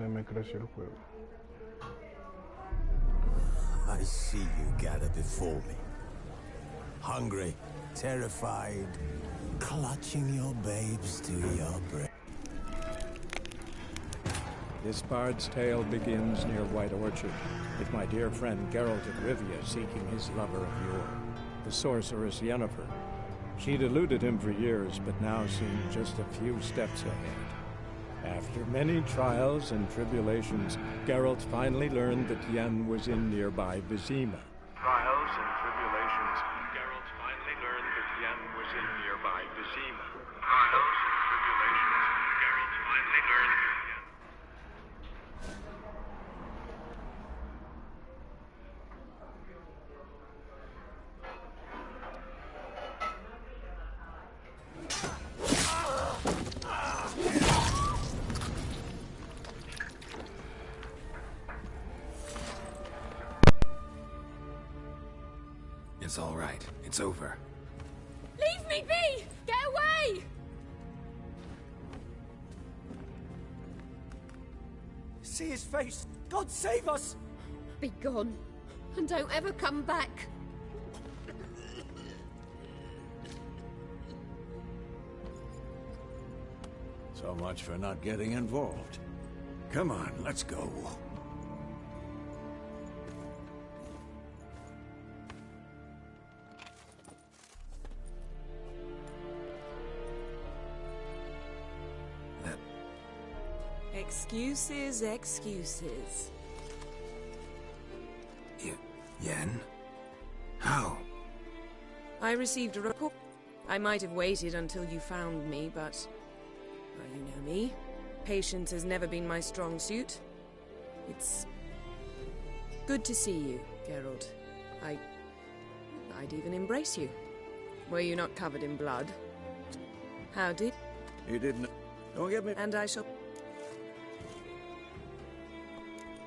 se me creció el juego. I see you gather before me. Hungry, terrified, clutching your babes to your breast. This bard's tale begins near White Orchard, with my dear friend Geralt of Rivia seeking his lover of yore, the sorceress Yennefer. She'd eluded him for years, but now seemed just a few steps ahead. After many trials and tribulations, Geralt finally learned that Yen was in nearby Vizima. Trials and tribulations, Geralt finally learned that Yen was in nearby Vizima. Trials and tribulations, Geralt finally learned that Yen... It's all right. It's over. Leave me be! Get away! See his face! God save us! Be gone, and don't ever come back. So much for not getting involved. Come on, let's go. Excuses, excuses. Yen? How? I received a report. I might have waited until you found me, but... well, you know me. Patience has never been my strong suit. It's... good to see you, Geralt. I'd even embrace you. Were you not covered in blood? How did... You didn't... Don't get me... And I shall...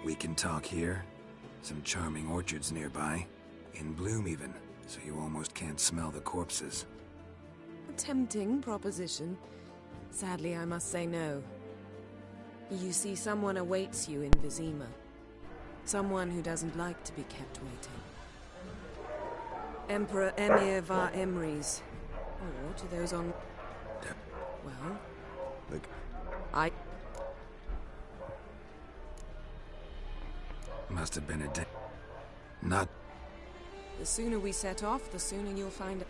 We can talk here. Some charming orchards nearby. In bloom even, so you almost can't smell the corpses. A tempting proposition. Sadly, I must say no. You see, someone awaits you in Vizima. Someone who doesn't like to be kept waiting. Emperor Emir var Emrys. Or to those on... well... Look. I... Must have been a day. Not... The sooner we set off, the sooner you'll find out.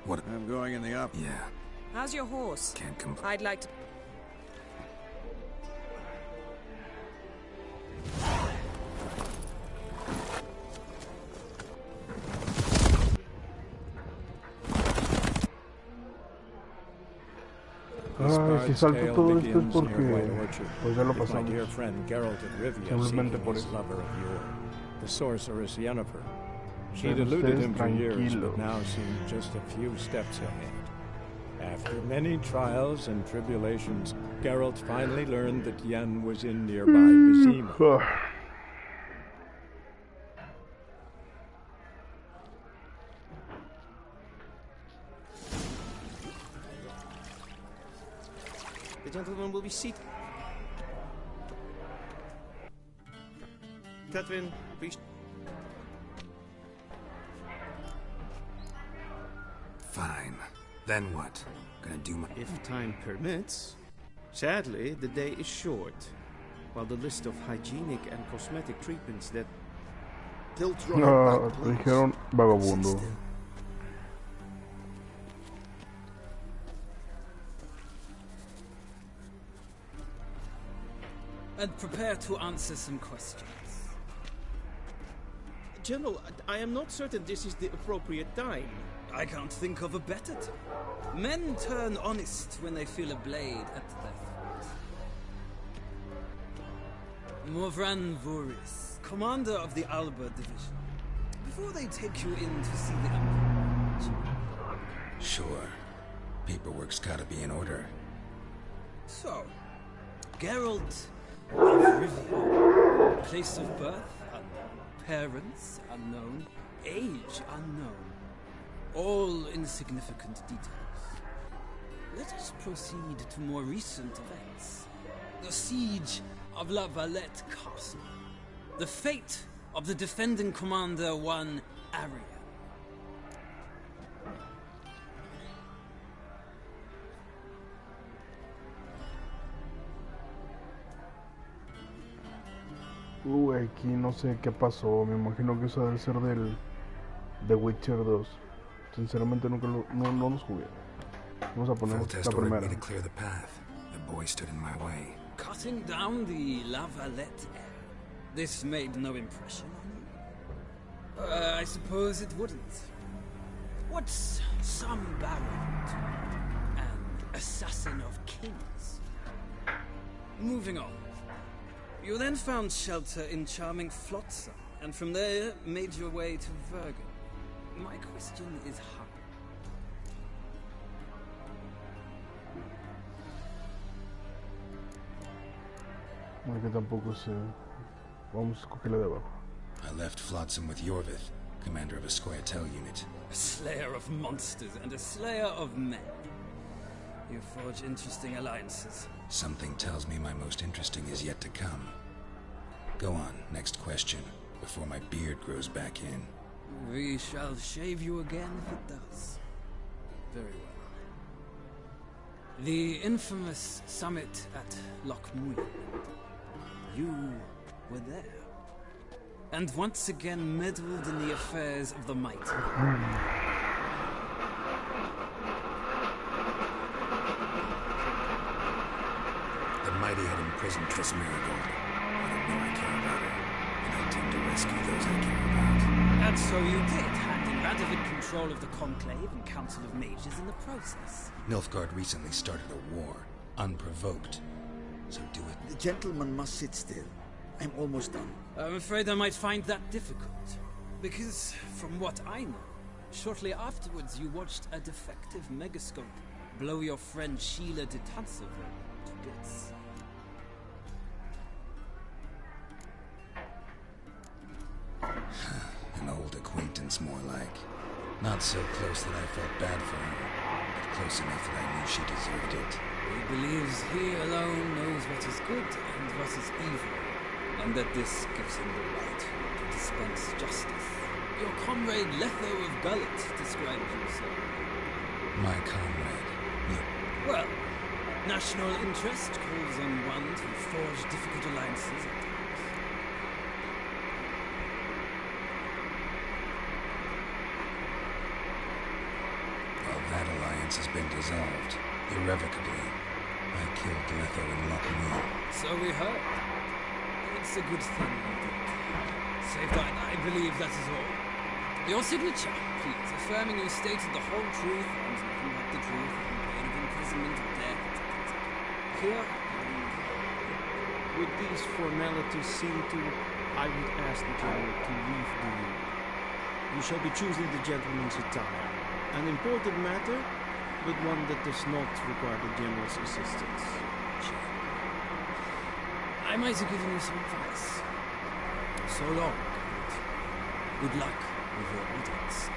What? I'm going in the up. Yeah. How's your horse? Can't complain. I'd like to... Ay, si salto todo esto es porque pues ya lo pasamos. Simplemente por eso. The sorceress Yennefer. She'd eluded him for years, but now seemed just a few steps ahead. After many trials and tribulations, Geralt finally learned that Yen was in nearby Vizima. The gentleman will be seated. Catherine, please. Fine. Then what? Gonna do my... If time permits. Sadly, the day is short. While the list of hygienic and cosmetic treatments that... No, dijeron vagabundo. And prepare to answer some questions. General, I am not certain this is the appropriate time. I can't think of a better time. Men turn honest when they feel a blade at their throat. Morvran Voris, commander of the Alba Division. Before they take you in to see the Emperor... Sure. Paperwork's gotta be in order. So, Geralt of Rivia. Place of birth unknown. Parents unknown. Age unknown. All insignificant details. Let us proceed to more recent events. The siege of La Valette Castle. The fate of the defending commander, one Arian. Aquí no sé qué pasó. Me imagino que eso debe ser del The Witcher 2. Sinceramente nunca no los jugué. Vamos a poner la primera. Me to clear the path. The boy stood in my way. Cutting down the La Valette heir. This made no impression on you? I suppose it wouldn't. What's some baron to an assassin of kings? Moving on. You then found shelter in charming Flotsam, and from there made your way to Vergen. My question is how? No, que tampoco sé. Vamos a escogerla de abajo. I left Flotsam with Yorvith, commander of a Squaretel unit. A slayer of monsters and a slayer of men. You forge interesting alliances. Something tells me my most interesting is yet to come. Go on, next question, before my beard grows back in. We shall shave you again if it does. Very well. The infamous summit at Lochmuir. You were there. And once again meddled in the affairs of the mighty. The mighty had imprisoned Triss Marigold. I don't know I care about her, and I intend to rescue those I care about. And so you did, handing Radovid control of the Conclave and Council of Mages in the process. Nilfgaard recently started a war, unprovoked. So do it. The gentleman must sit still. I'm almost done. I'm afraid I might find that difficult. Because, from what I know, shortly afterwards you watched a defective megascope blow your friend Sheila de Tanserville to bits. An old acquaintance, more like. Not so close that I felt bad for her, but close enough that I knew she deserved it. He believes he alone knows what is good and what is evil, and that this gives him the right to dispense justice. Your comrade Letho of Gullet described you so. My comrade? You? Well, national interest calls on one to forge difficult alliances at times. Well, that alliance has been dissolved, irrevocably. I killed Letho in Lochmuir. So we heard. It's a good thing you did. Save that, I believe that is all. Your signature, please, affirming you stated the whole truth and nothing but the truth on pain of imprisonment or death. Here, with these formalities seen to, I would ask the general to leave the room. You shall be choosing the gentleman's attire. An important matter, but one that does not require the general's assistance. I might have given you some advice. So long. Good luck with your audience.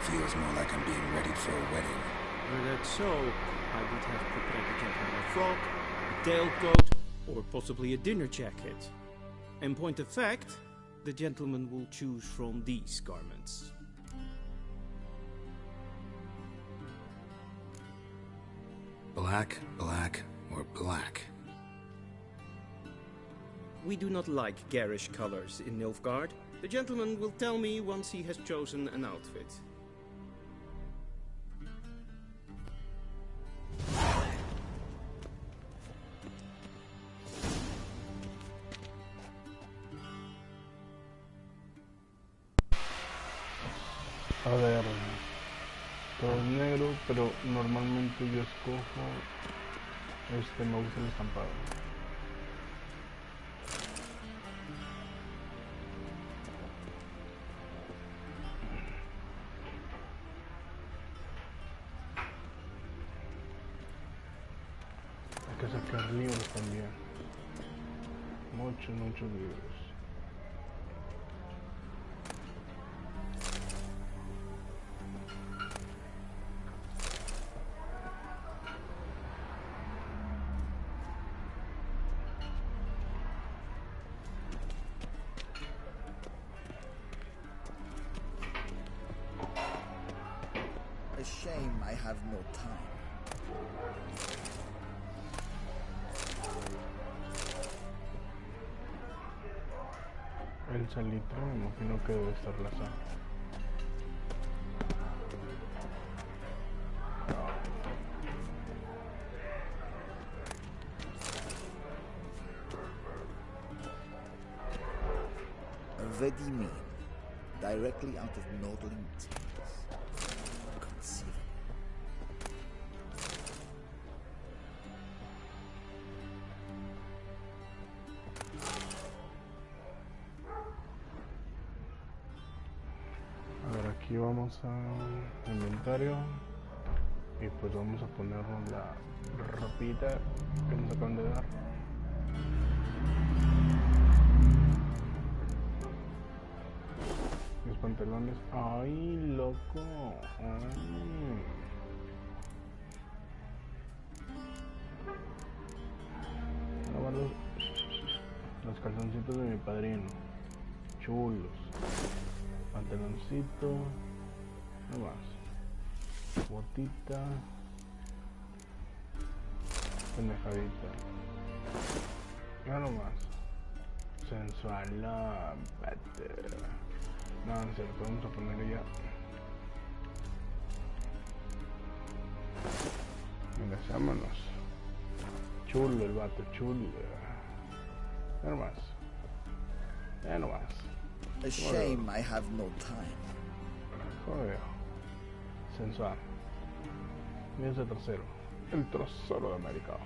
Feels more like I'm being readied for a wedding. Were that so, I would have prepared the gentleman a frock, a tailcoat, or possibly a dinner jacket. In point of fact, the gentleman will choose from these garments. Black, black, or black? We do not like garish colors in Nilfgaard. The gentleman will tell me once he has chosen an outfit. A ver, todo es negro, pero normalmente yo escojo me gusta el estampado. Hay que sacar libros también, muchos libros. shame I have no time. El salitre me imagino que debe estar la sal. Ready mean, directly out of Nordling tales. Conceivable. A ver, aquí vamos a inventario y pues vamos a ponernos la ropita que nos acaban de dar. Mis pantalones. Ay, loco. Ay. Lavar los calzoncitos de mi padrino. Chulos. Pantaloncito. No más. Botita. Pendejadita. Ya no más. Sensual. No, en serio, vamos a ponerle ya. Venga, vámonos. Chulo el vato, chulo. Ya no más. Ya no más. A shame I have no time. Joder. Sensual. Mira ese trasero. El trasero de América.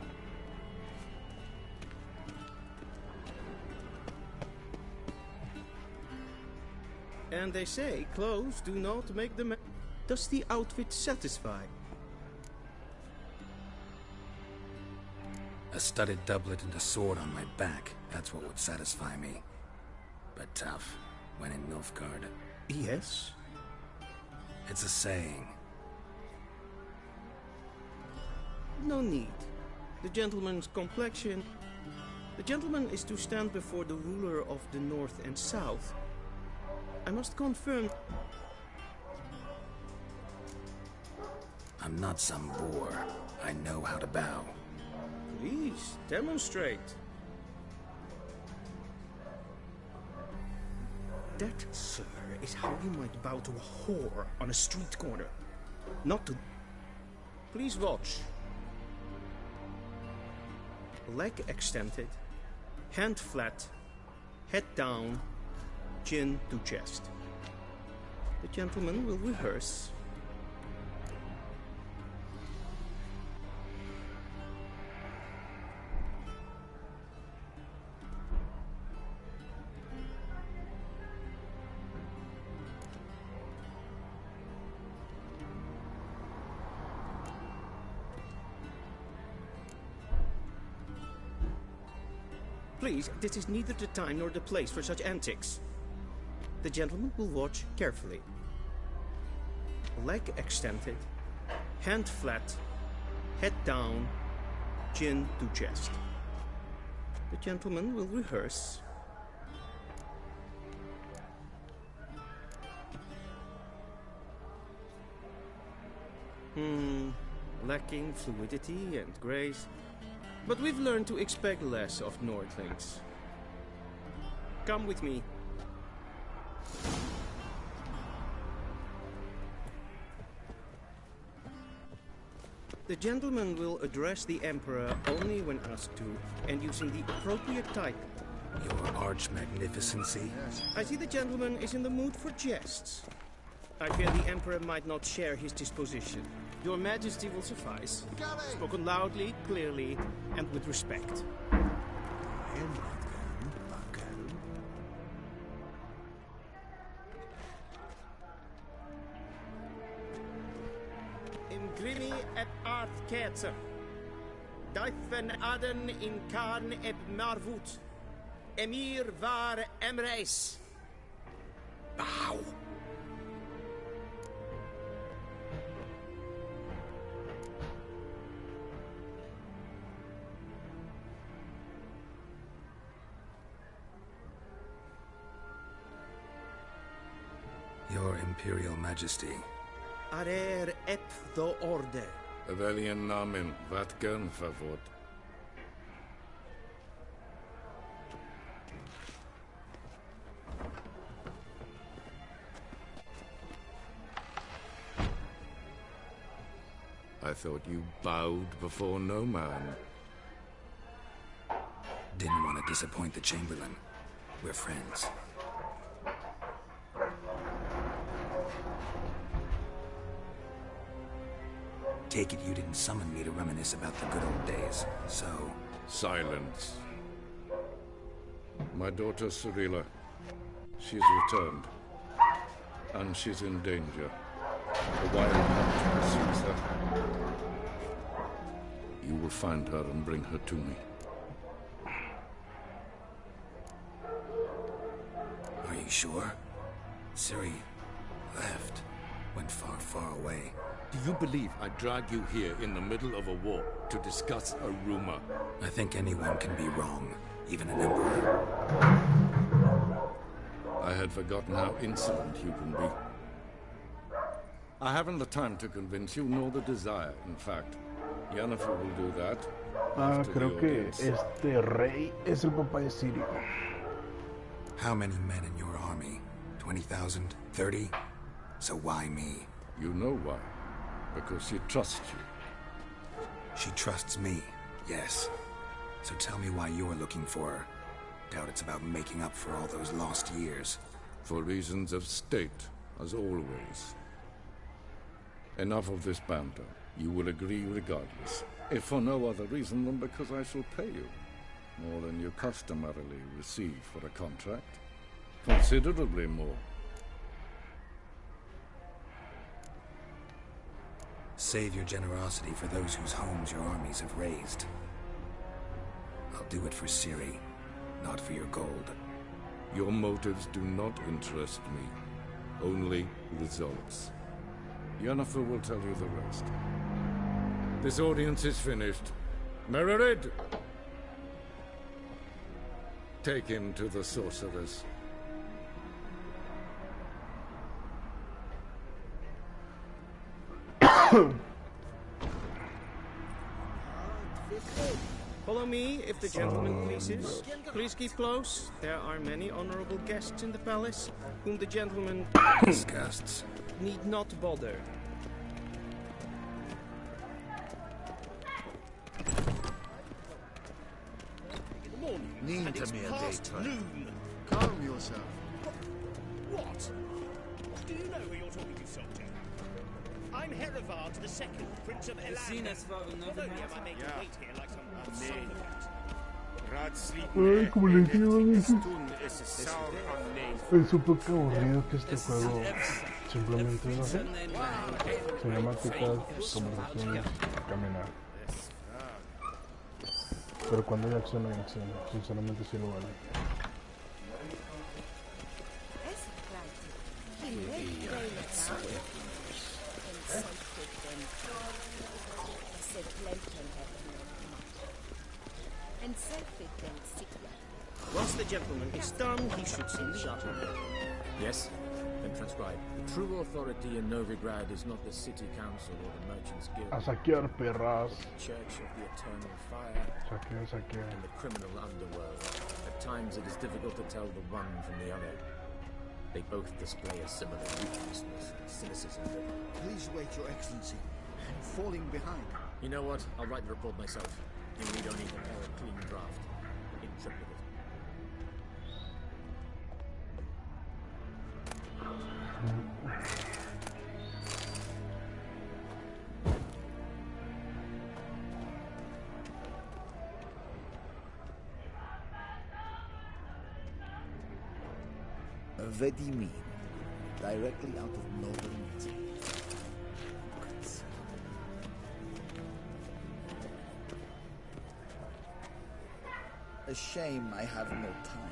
And they say clothes do not make the man. Does the outfit satisfy? A studded doublet and a sword on my back. That's what would satisfy me. But tough, when in Nilfgaard. Yes. It's a saying. No need. The gentleman's complexion. The gentleman is to stand before the ruler of the North and South. I must confirm. I'm not some boor. I know how to bow. Please, demonstrate. That, sir, is how you might bow to a whore on a street corner. Not to... Please watch. Leg extended, hand flat, head down, chin to chest. The gentleman will rehearse. Please, this is neither the time nor the place for such antics. The gentleman will watch carefully. Leg extended, hand flat, head down, chin to chest. The gentleman will rehearse. Lacking fluidity and grace. But we've learned to expect less of Nordlings. Come with me. The gentleman will address the Emperor only when asked to, and using the appropriate title. Your arch-magnificency? I see the gentleman is in the mood for jests. I fear the Emperor might not share his disposition. Your Majesty will suffice. Spoken loudly, clearly, and with respect. In grimi et art ketzer. Daifen aden in karn et marvut. Emir var emreis. Bow. Your Imperial Majesty, Arer ep do orde. Welchen Namen? Wat gern favor. I thought you bowed before no man. Didn't want to disappoint the Chamberlain. We're friends. Take it you didn't summon me to reminisce about the good old days, so... Silence. My daughter Cirilla, she's returned. And she's in danger. The wild hunt pursues her. You will find her and bring her to me. Are you sure? Ciri left. Went far, far away. Do you believe I drag you here in the middle of a war to discuss a rumor? I think anyone can be wrong, even an emperor. I had forgotten how insolent you can be. I haven't the time to convince you, nor the desire, in fact. Yennefer will do that. Creo que este rey es el papá de Ciri. How many men in your army? 20,000? 30? So why me? You know why. Because she trusts you. She trusts me, yes. So tell me why you're looking for her. Doubt it's about making up for all those lost years. For reasons of state, as always. Enough of this banter. You will agree regardless. If for no other reason than because I shall pay you. More than you customarily receive for a contract. Considerably more. Save your generosity for those whose homes your armies have razed. I'll do it for Ciri, not for your gold. Your motives do not interest me. Only results. Yennefer will tell you the rest. This audience is finished. Mererid! Take him to the sorceress. Follow me, if the gentleman pleases. Please keep close. There are many honorable guests in the palace, whom the gentleman Guests. need not bother. Need to me a daytime. Calm yourself. What? Do you know who you're talking to, soldier? I'm Herivard II, Prince of Elan. Not only am I making wait here like some Ay, como les digo, es un poco aburrido que este juego simplemente no sé. Cinemáticas, conversaciones, caminar. Pero cuando hay acción, sinceramente sí lo vale. Once the gentleman is done, he should seem sharp. Yes? Then transcribe. The true authority in Novigrad is not the city council or the merchants guild. A saquear, perras. The church of the eternal fire. Saquear. And the criminal underworld. At times it is difficult to tell the one from the other. They both display a similar ruthlessness and cynicism. Please wait, Your Excellency. I'm falling behind. You know what? I'll write the report myself. You need only prepare a clean draft. In triplicate. Vedimin, directly out of northern Italy. A shame I have no time.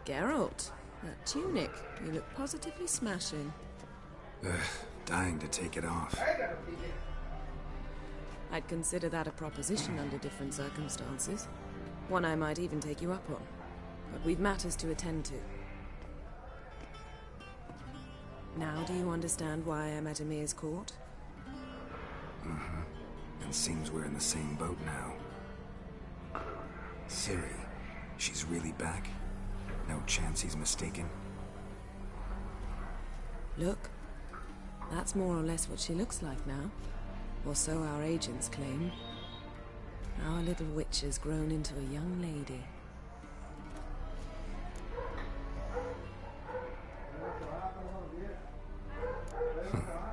Geralt, that tunic, you look positively smashing. dying to take it off. I'd consider that a proposition under different circumstances. One I might even take you up on. But we've matters to attend to. Now do you understand why I'm at Emir's court? Mm-hmm. And seems we're in the same boat now. Ciri, she's really back? No chance he's mistaken? Look, that's more or less what she looks like now. Or so our agents claim. Our little witch has grown into a young lady.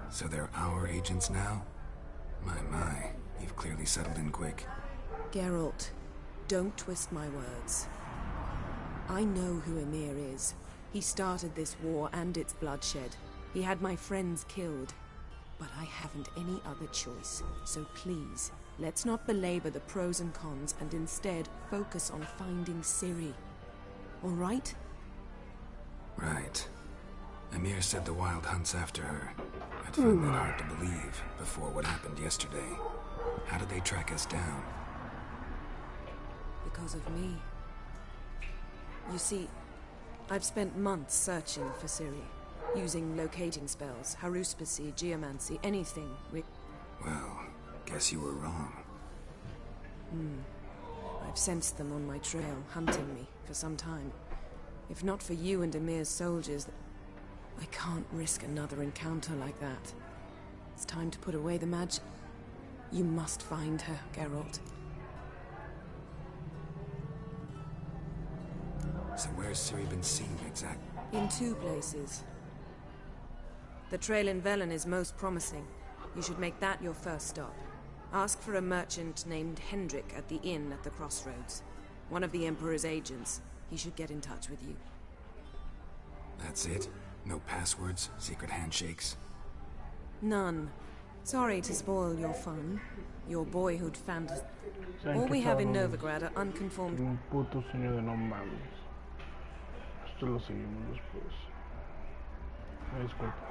So they're our agents now? My, you've clearly settled in quick. Geralt, don't twist my words. I know who Emir is. He started this war and its bloodshed. He had my friends killed. But I haven't any other choice. So please, let's not belabor the pros and cons and instead focus on finding Ciri. All right? Right. Emir said the Wild hunts after her. I'd find that hard to believe before what happened yesterday. How did they track us down? Because of me. You see, I've spent months searching for Ciri. Using locating spells, haruspicy, geomancy, anything. Well, guess you were wrong. I've sensed them on my trail, hunting me, for some time. If not for you and Emir's soldiers, I can't risk another encounter like that. It's time to put away the magic. You must find her, Geralt. So where's Ciri been seen exactly? In 2 places. The trail in Velen is most promising. You should make that your first stop. Ask for a merchant named Hendrik at the inn at the crossroads. One of the Emperor's agents. He should get in touch with you. That's it? No passwords? Secret handshakes? None. Sorry to spoil your fun. Your boyhood fantasy. All we have in Novigrad are unconformed... Un puto sueño de no mames. Esto lo seguimos después. Me disculpa.